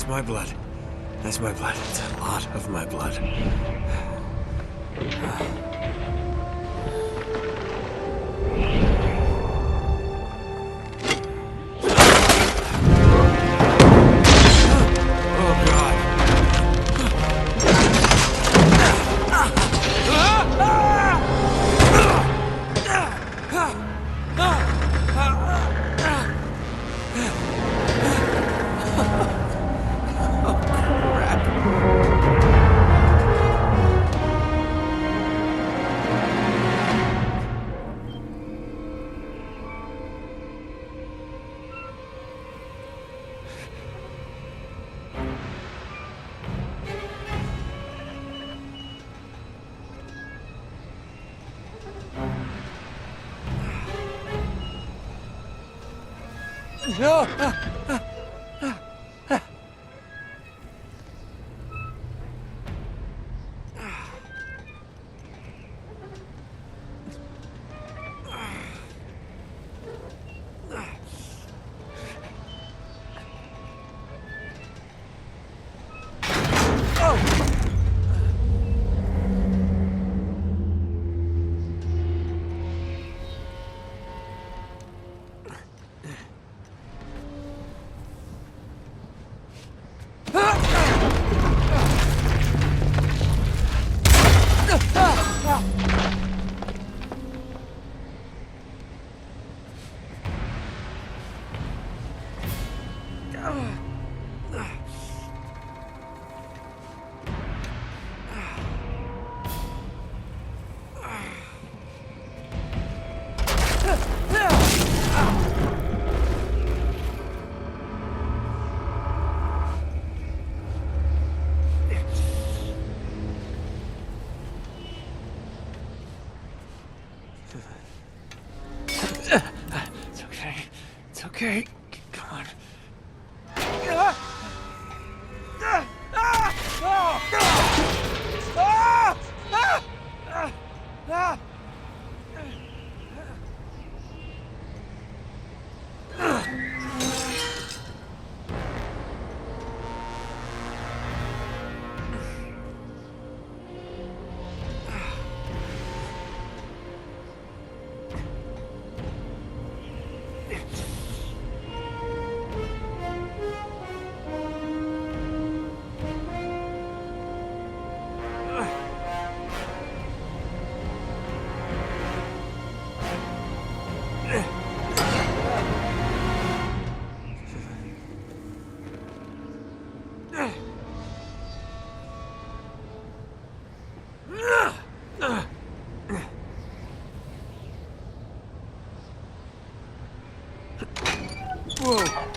That's my blood. That's my blood. It's a lot of my blood. No! It's okay. It's okay. Come on. Whoa.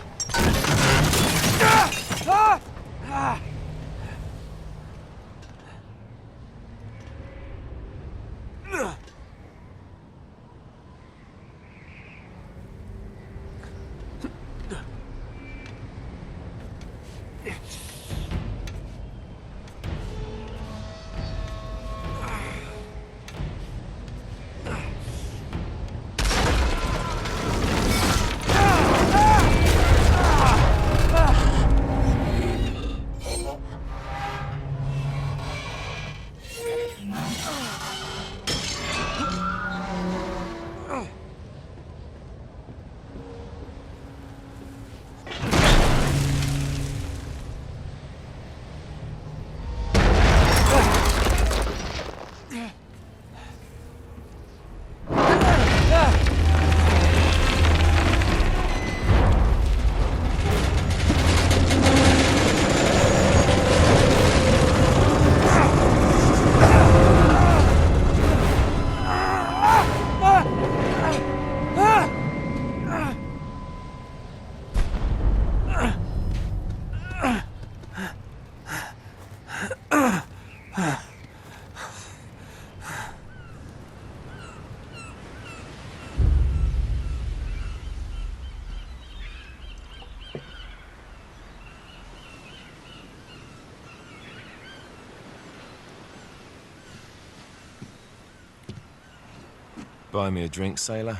Buy me a drink, sailor?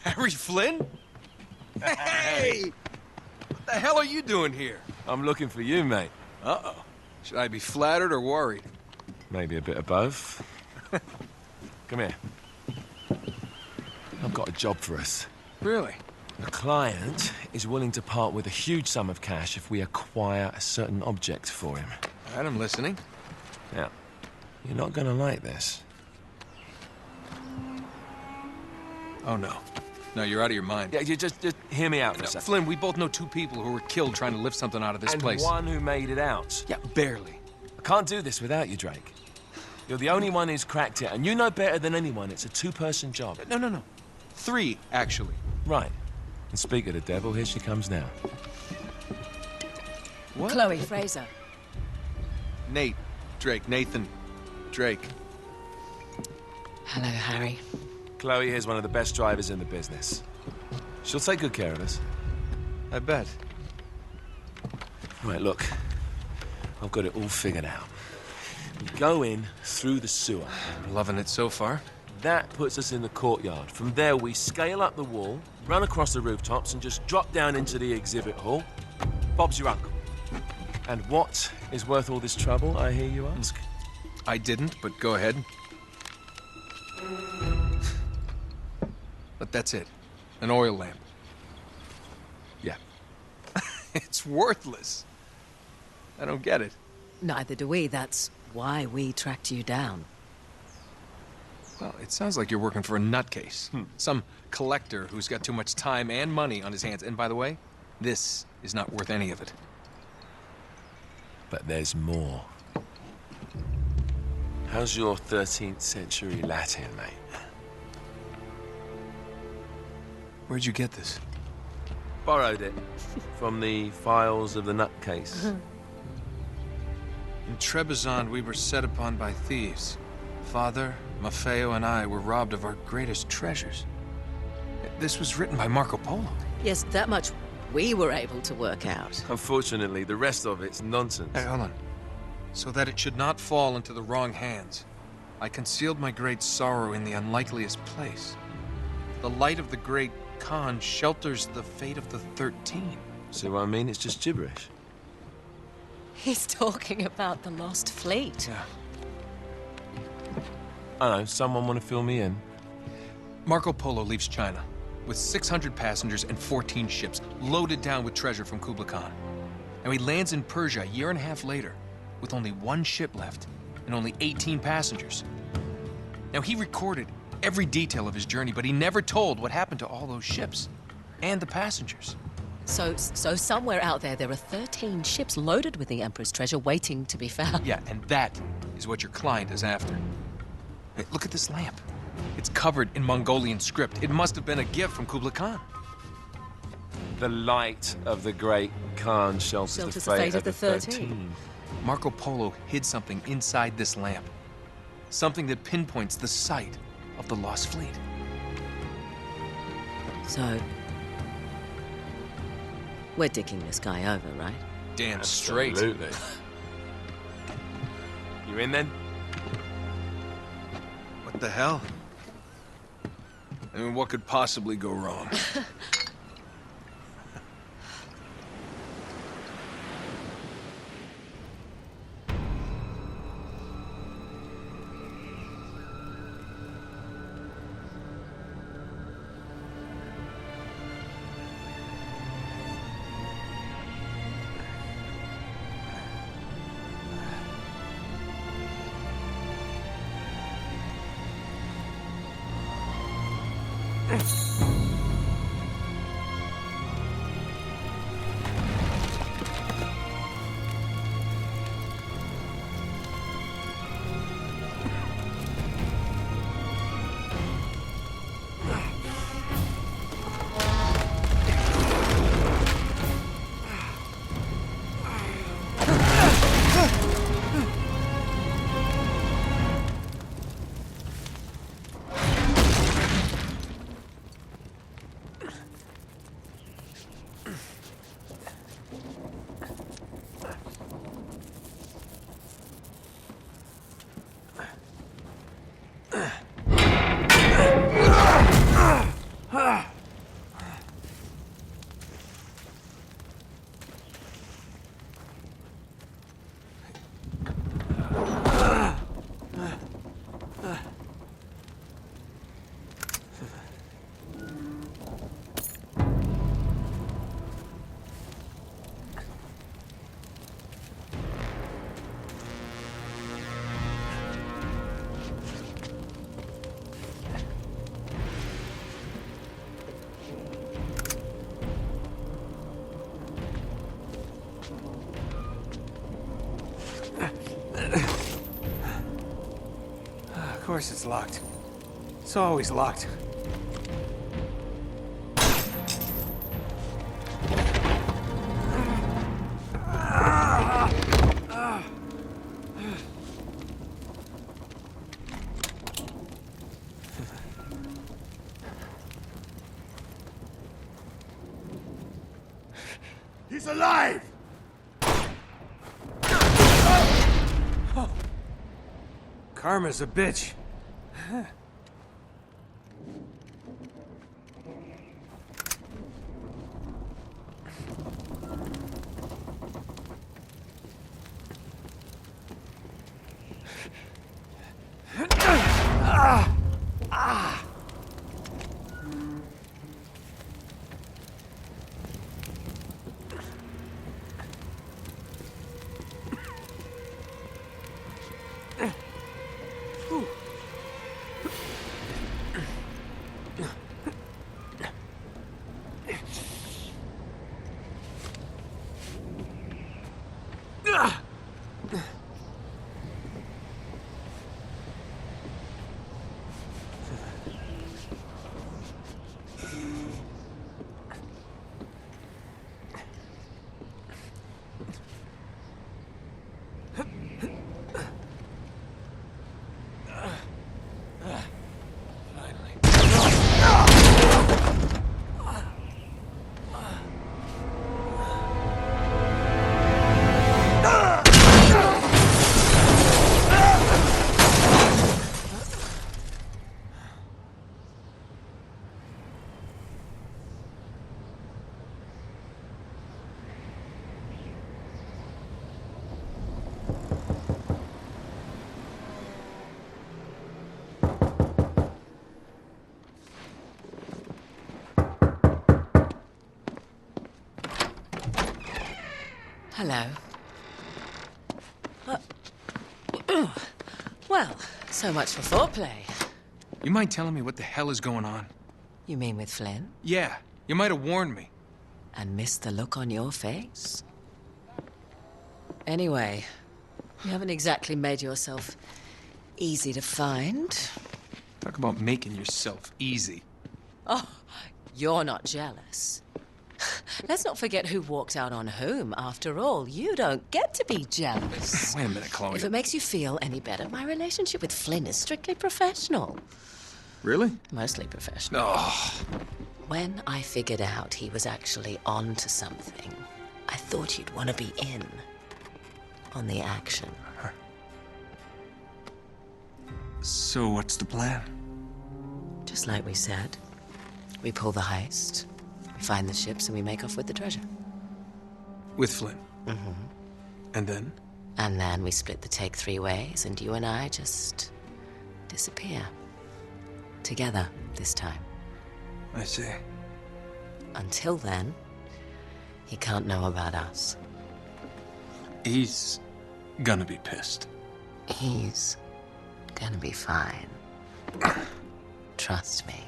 Harry Flynn? Hey! What the hell are you doing here? I'm looking for you, mate. Uh-oh. Should I be flattered or worried? Maybe a bit of both. Come here. I've got a job for us. Really? The client is willing to part with a huge sum of cash if we acquire a certain object for him. All right, I'm listening. Now, you're not gonna like this. Oh, no. No, you're out of your mind. Yeah, you just hear me out for a No, second. Flynn, we both know two people who were killed trying to lift something out of this place. And one who made it out. Yeah, barely. I can't do this without you, Drake. You're the only one who's cracked it, and you know better than anyone it's a two-person job. No. 3, actually. Right. And speak of the devil, here she comes now. What? Chloe Fraser. Nate. Drake. Nathan. Drake. Hello, Harry. Chloe here's one of the best drivers in the business. She'll take good care of us. I bet. Right, look. I've got it all figured out. We go in through the sewer. I'm loving it so far. That puts us in the courtyard. From there, we scale up the wall, run across the rooftops, and just drop down into the exhibit hall. Bob's your uncle. And what is worth all this trouble, I hear you ask? I didn't, but go ahead. But that's it. An oil lamp. Yeah. It's worthless. I don't get it. Neither do we. That's why we tracked you down. Well, it sounds like you're working for a nutcase. Some collector who's got too much time and money on his hands. And by the way, this is not worth any of it. But there's more. How's your 13th century Latin, mate? Where'd you get this? Borrowed it from the files of the nutcase. In Trebizond, we were set upon by thieves. Father, Maffeo, and I were robbed of our greatest treasures. This was written by Marco Polo. Yes, that much we were able to work out. Unfortunately, the rest of it's nonsense. Hey, hold on. So that it should not fall into the wrong hands, I concealed my great sorrow in the unlikeliest place. The light of the great Khan shelters the fate of the 13. See what I mean? It's just gibberish. He's talking about the lost fleet. Yeah. I know, someone want to fill me in? Marco Polo leaves China with 600 passengers and 14 ships loaded down with treasure from Kublai Khan. And he lands in Persia a year and a half later with only 1 ship left and only 18 passengers. Now, he recorded every detail of his journey, but he never told what happened to all those ships and the passengers. So somewhere out there are 13 ships loaded with the Emperor's treasure waiting to be found. Yeah, and that is what your client is after. Hey, look at this lamp. It's covered in Mongolian script. It must have been a gift from Kublai Khan. The light of the great Khan shelters the fate of the 13. Marco Polo hid something inside this lamp. Something that pinpoints the site of the lost fleet. So, we're dicking this guy over, right? Damn straight. Absolutely. You in then? What the hell? I mean, what could possibly go wrong? course it's locked. It's always locked. He's alive! Karma's a bitch. Hello. Well, so much for foreplay. You mind telling me what the hell is going on? You mean with Flynn? Yeah, you might have warned me. And missed the look on your face? Anyway, you haven't exactly made yourself easy to find. Talk about making yourself easy. Oh, you're not jealous. Let's not forget who walked out on whom. After all, you don't get to be jealous. Wait a minute, Chloe. If it makes you feel any better, my relationship with Flynn is strictly professional. Really? Mostly professional. Oh, When I figured out he was actually on to something, I thought you'd want to be in on the action. so what's the plan? Just like we said. We pull the heist, we find the ships, and we make off with the treasure. With Flynn? Mm-hmm. And then? And then we split the take 3 ways, and you and I just disappear. Together, this time. I see. Until then, he can't know about us. He's gonna be pissed. He's gonna be fine. Trust me.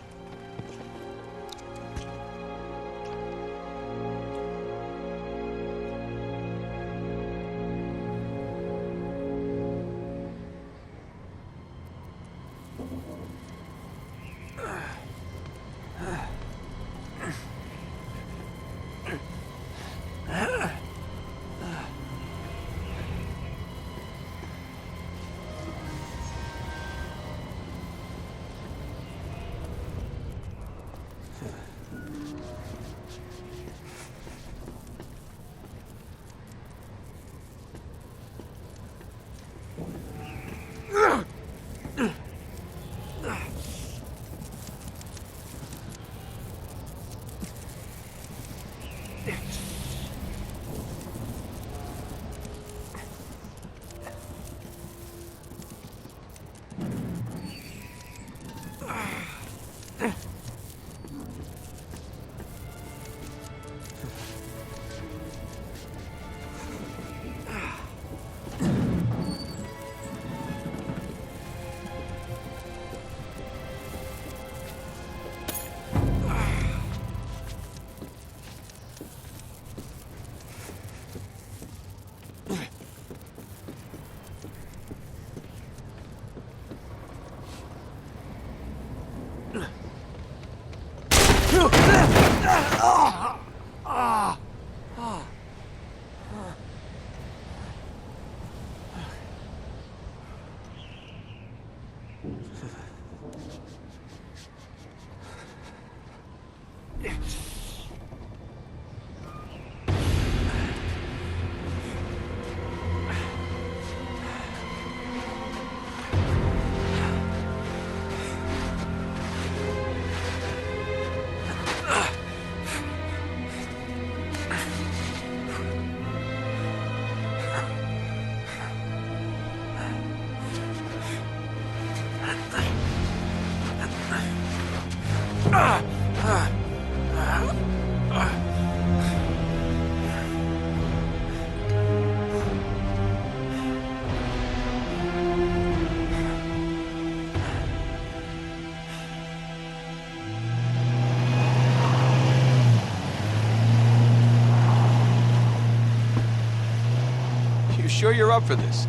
You sure you're up for this?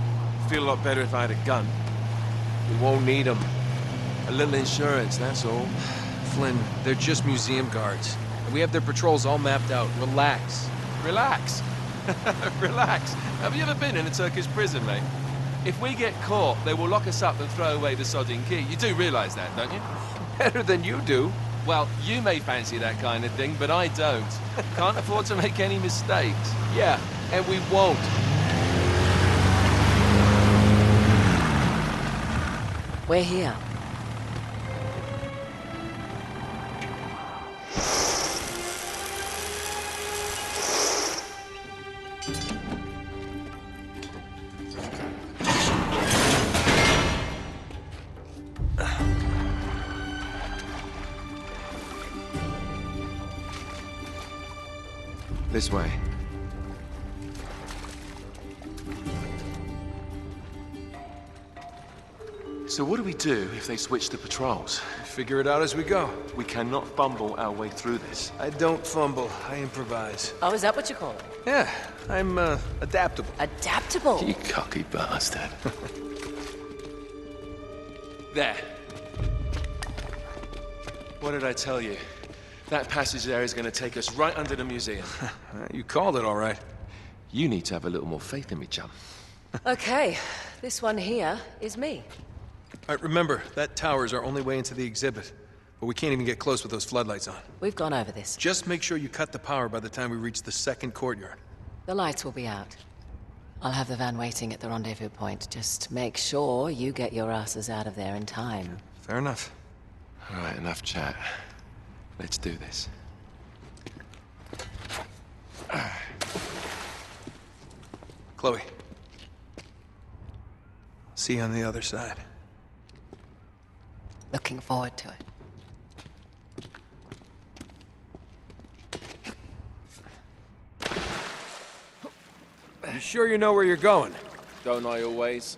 Feel a lot better if I had a gun. We won't need them. A little insurance, that's all. Flynn, they're just museum guards. And we have their patrols all mapped out. Relax. Relax. Relax. Have you ever been in a Turkish prison, mate? If we get caught, they will lock us up and throw away the sodding key. You do realize that, don't you? Better than you do. Well, you may fancy that kind of thing, but I don't. Can't afford to make any mistakes. Yeah, and we won't. We're here. This way. So what do we do if they switch to patrols? Figure it out as we go. We cannot fumble our way through this. I don't fumble, I improvise. Oh, is that what you call it? Yeah, I'm, adaptable. Adaptable. You cocky bastard. There. What did I tell you? That passage there is going to take us right under the museum. You called it all right. You need to have a little more faith in me, chum. Okay, this one here is me. All right, remember, that tower is our only way into the exhibit. But we can't even get close with those floodlights on. We've gone over this. Just make sure you cut the power by the time we reach the second courtyard. The lights will be out. I'll have the van waiting at the rendezvous point. Just make sure you get your asses out of there in time. Fair enough. All right, enough chat. Let's do this. Chloe. See you on the other side. Looking forward to it. You sure you know where you're going? Don't I always?